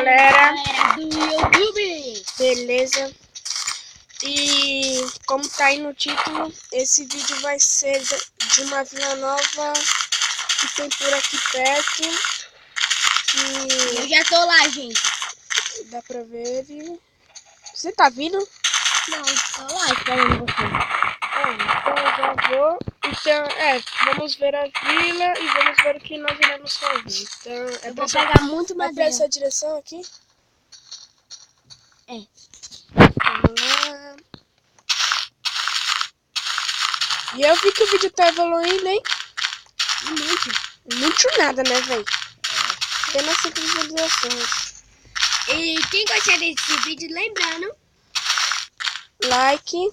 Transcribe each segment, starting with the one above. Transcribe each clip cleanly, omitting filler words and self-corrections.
galera do YouTube. Beleza? E como tá aí no título, esse vídeo vai ser de uma vila nova que tem por aqui perto. Eu já tô lá, gente. Dá pra ver. Você tá vindo? Não, tô lá esperando você. Então eu já vou. Então, vamos ver a vila e vamos ver o que nós iremos fazer. Então, Eu vou pegar muito é pra madeira. essa direção aqui? É. Vamos lá. E eu vi que o vídeo tá evoluindo, hein? Muito. Muito nada, né, velho? Apenas 5 visualizações. E quem gostar desse vídeo, lembrando, Like.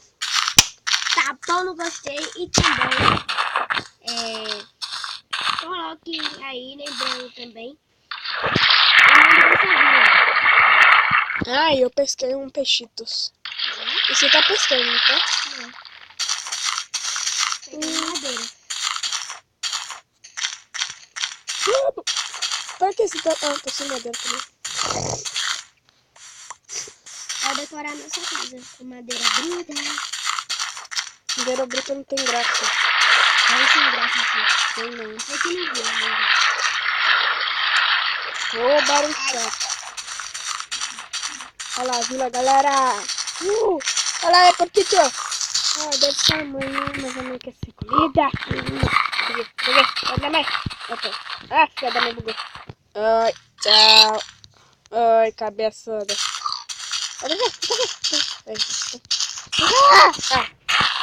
tapão no gostei e também coloque aí, lembrando também. Eu pesquei um peixitos. E você tá pescando, não tá? Não. Pegando madeira. Pra que você tá... Ah, tô sem madeira também. Vai decorar nossa casa com madeira bruta. Madeira bruta não tem graça. Olha sem graça aqui. Tem não. É que não viu ainda. Roubaram o saco. Olha lá, vila, galera. Olha lá, é porquinho. Deve ser amanhã, mas a mãe quer ser comida. Peguei. Olha mais. Filha da mãe bugou. Ai, tchau. Ai, cabeçada. Olha aqui.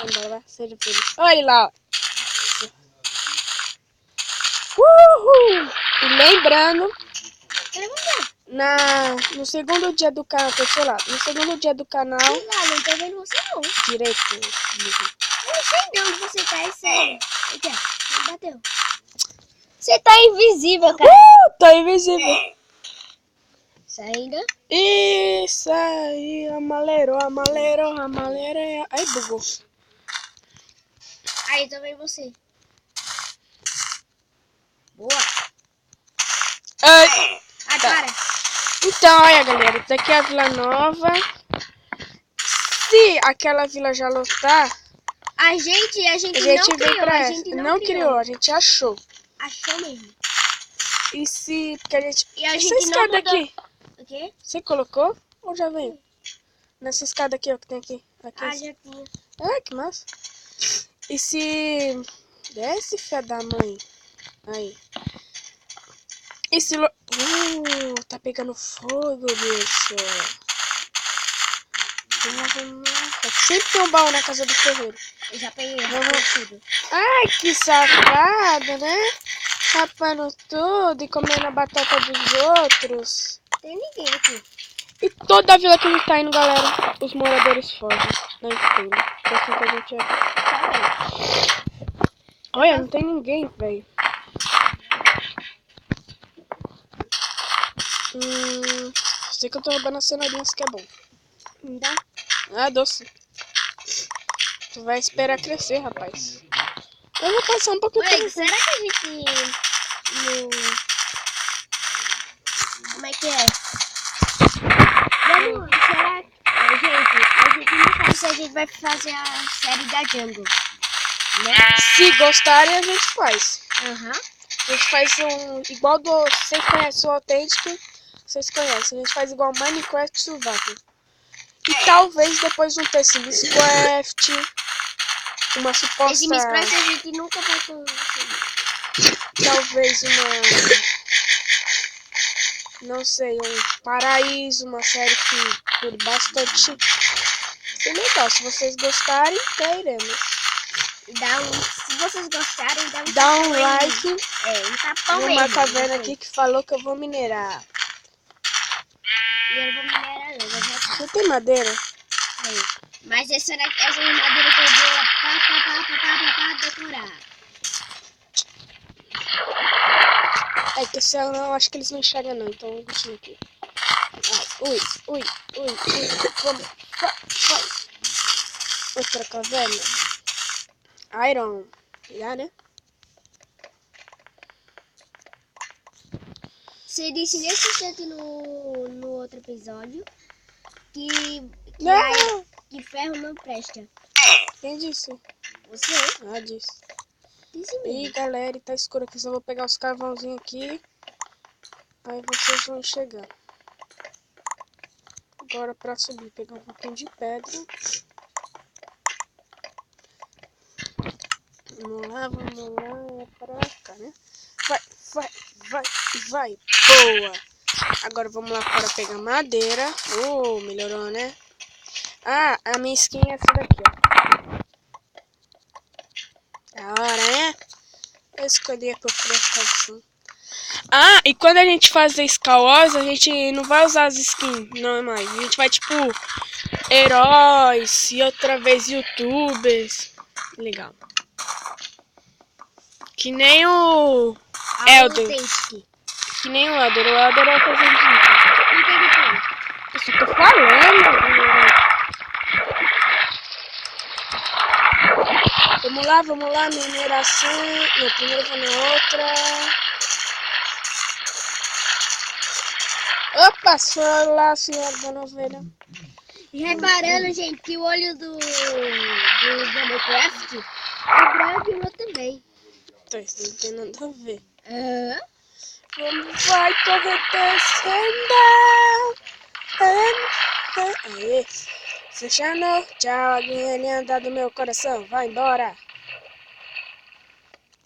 Embora, vai. Seja feliz. Olha lá, ó. Uhul! E lembrando, no segundo dia do canal, no segundo dia do canal... Lá, não tô vendo você não. Direito. Eu não sei de onde você tá, é sério. Aqui, ó. Me bateu. Você tá invisível, cara. Tô invisível. Saindo. Isso aí, amaleiro. Aí bugou. Aí, tô vendo você. Boa. Ai. Para. Então, olha, galera, tá aqui a Vila Nova. Se aquela vila já lotar, A gente a não gente criou, vem pra a essa. gente Não criou, a gente achou. Achou mesmo. E se... Porque a gente... E a Essa gente não escada mudou. aqui, O quê? você colocou ou já veio? Nessa escada aqui, ó, que tem aqui. Ah, já tinha. Que massa. E se... Desce, fé da mãe. Aí. E se... tá pegando fogo, bicho. Sempre tem um baú na casa do ferreiro. Eu já peguei. Tudo. Ai, que safada, né? Rapando tudo e comendo a batata dos outros. Tem ninguém aqui. E toda a vila que a gente tá indo, galera, os moradores fogem. Não entendo. Pensam que a gente é... Olha, não tem ninguém, velho. Sei que eu tô roubando as cenourinhas, que é bom. Dá? Doce. Tu vai esperar crescer, rapaz. Eu vou passar um pouquinho. Ué, será que a gente... Como é que é? Vamos, será que... a gente não sabe se a gente vai fazer a série da Jungle, né? Se gostarem, a gente faz. Aham. A gente faz igual do... Vocês conhecem o Authentic? Vocês conhecem. A gente faz igual Minecraft Survival. E talvez depois um Sims-Craft, uma suposta... Esse Sims-Craft a gente nunca vai conseguir. Talvez não sei, um paraíso, uma série que por bastante... Sei legal, se vocês gostarem, iremos. Se vocês gostarem, dá um like. Um tapão mesmo. Uma caverna aqui que falou que eu vou minerar. E eu vou minerar não. Não tem madeira? Mas essa madeira que eu dou pra decorar. Que esse eu acho que eles não enxergam não, então eu continuo aqui. Ui. Vamos. Outra caverna. Iron. Já, né? Você disse nesse instante no outro episódio que, Não! que ferro não presta. Quem disse? Você? Ah, disse. Disse Ih, mesmo. galera, tá escuro aqui. Só vou pegar os carvãozinhos aqui. Aí vocês vão chegar. Agora pra subir, pegar um pouquinho de pedra. Vamos lá, é pra cá, né? Vai. Boa! Agora vamos lá fora pegar madeira. Oh, melhorou, né? Ah, a minha skin é essa daqui, ó. Da hora, né? Eu escolhi a cor pra assim. Ah, e quando a gente fazer Skywars, a gente não vai usar as skins normais. A gente vai, tipo, heróis e outra vez youtubers. Legal. Que nem o Elder. Authentic. Que nem o Elder. O Elder é o coisa de... O que que tem? Eu só tô falando. Vamos lá, mineração. Não, primeiro eu vou na outra. Opa, só lá, senhora da novela. E reparando, gente, que o olho do Minecraft é branco e o meu também. Então, isso não tem nada a ver. Aham. Vai correr descendo. Aê. Fechando. Tchau, alguém anda do meu coração. Vai embora.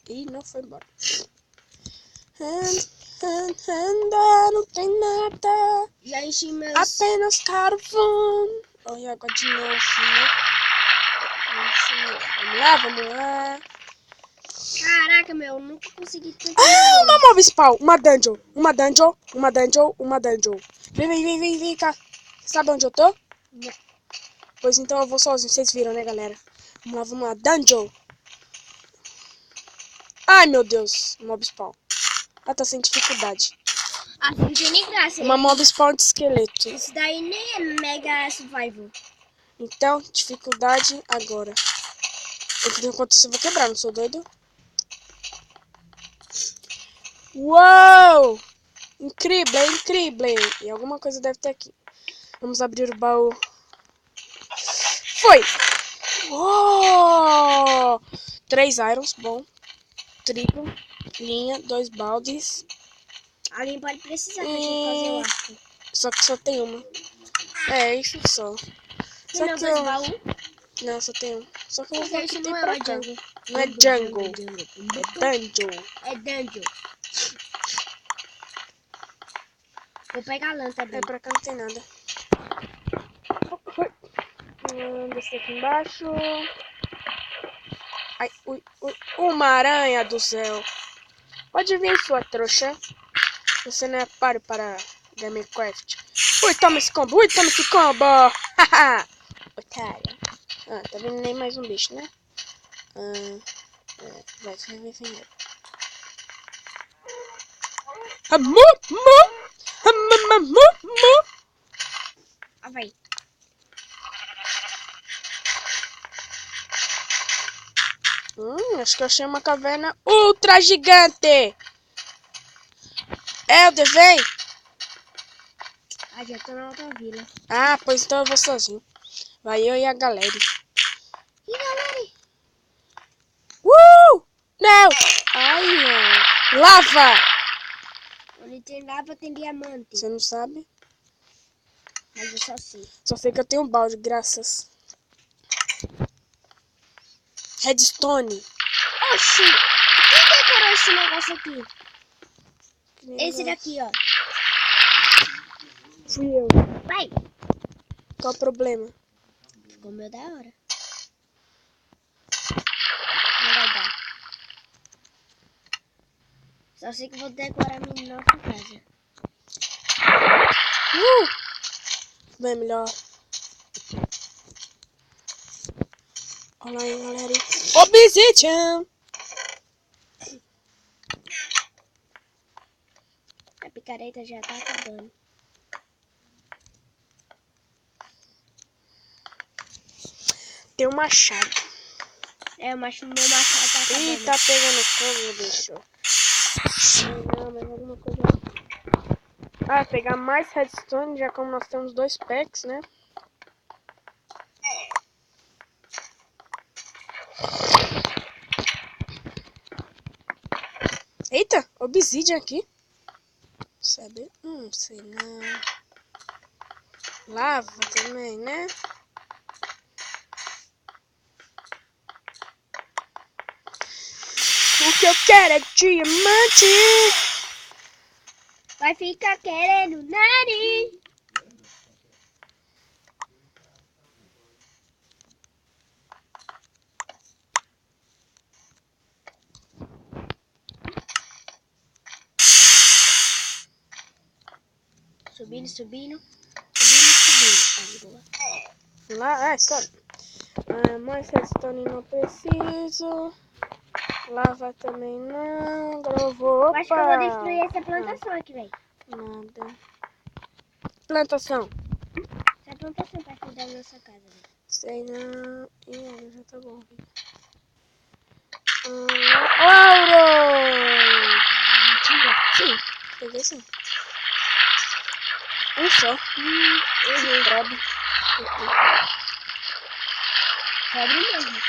Ih, não foi embora. Não tem nada. Já enchi meus... Apenas carvão. Olha, água de novo, né? Vamos lá. Caraca, meu, eu nunca consegui tanto. Ah, uma mob spawn. Uma dungeon. Vem cá. Sabe onde eu tô? Não. Pois então eu vou sozinho. Vocês viram, né, galera? Vamos lá. Dungeon. Ai, meu Deus. Mob spawn. Ah, tá sem dificuldade. Ah, não tem nem graça. Uma mob spawn de esqueleto. Isso daí nem é mega survival. Então, dificuldade agora. Enquanto isso eu vou quebrar, não sou doido? Uou! Incrível. E alguma coisa deve ter aqui. Vamos abrir o baú. Foi! Uou! 3 irons, bom. Trigo, linha, 2 baldes. Alguém pode precisar pra gente fazer o arco. Só que só tem uma. É, isso só. Tem não, dois baús? Não, só tem um. Só que eu vou Porque isso aqui não é pra uma cá. jungle. Não é jungle. É dungeon. É dungeon. Vou pegar a lã também. É, pra cá não tem nada. Descer aqui embaixo. Ai, ui. Uma aranha do céu. Pode vir, sua trouxa. Você não é páreo para Minecraft. Ui, toma esse combo. Haha. Otário. Ah, tá vendo nem mais um bicho, né? Vai. Ah, vai. Acho que eu achei uma caverna ultra gigante. Elder, vem. Ah, já tô na outra vila. Ah, pois então eu vou sozinho. Vai eu e a galera. E galera? Não! Ai, ó. Lava! Onde tem lava tem diamante. Você não sabe? Mas eu só sei. Só sei que eu tenho um balde, graças. Redstone. Oxi! Quem decorou esse negócio aqui? Esse daqui, ó. Fui eu. Vai! Qual o problema? Ficou meu da hora. Não vai dar. Só sei que vou decorar minha nova casa. Bem melhor. Olha aí, galera. Obsidian! A picareta já tá acabando. Tem um machado. É, mas meu machado tá acabando. Ih, tá pegando fogo, bicho. Não, mas alguma coisa... Ah, pegar mais redstone, já como nós temos 2 packs, né? Eita, obsidian aqui. Sabe? Sei não. Lava também, né? O que eu quero é diamante. Vai ficar querendo nariz. Subindo, subindo. Subindo, subindo. Aí, boa. Lá, só. Mais redstone não preciso. Lava também não. Agora eu vou. Eu acho que eu vou destruir essa plantação aqui, velho. Nada. Plantação. Essa plantação perto da nossa casa, velho. Sei não. Ih, olha, já tá bom. Ouro! Mentira. Sim, peguei sim. Um só. Droga. Pobre mesmo.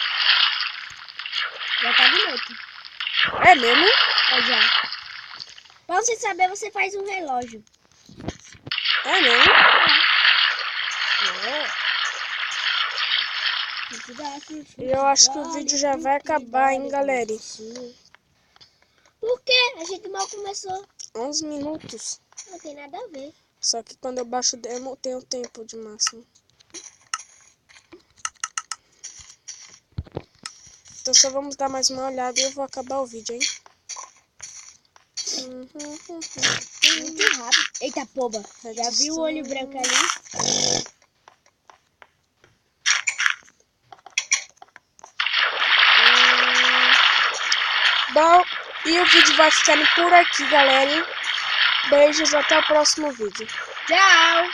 Já tá de noite. É mesmo? Ó, já. Pra você saber, você faz um relógio. É mesmo? E eu acho que o vídeo já vai acabar, hein, galera? Por quê? A gente mal começou. 11 minutos. Não tem nada a ver. Só que quando eu baixo o demo, tem o tempo de máximo. Então só vamos dar mais uma olhada e eu vou acabar o vídeo, hein? Muito rápido. Eita, poba. Já viu o olho branco ali? Bom, e o vídeo vai ficando por aqui, galera. Beijos, até o próximo vídeo. Tchau!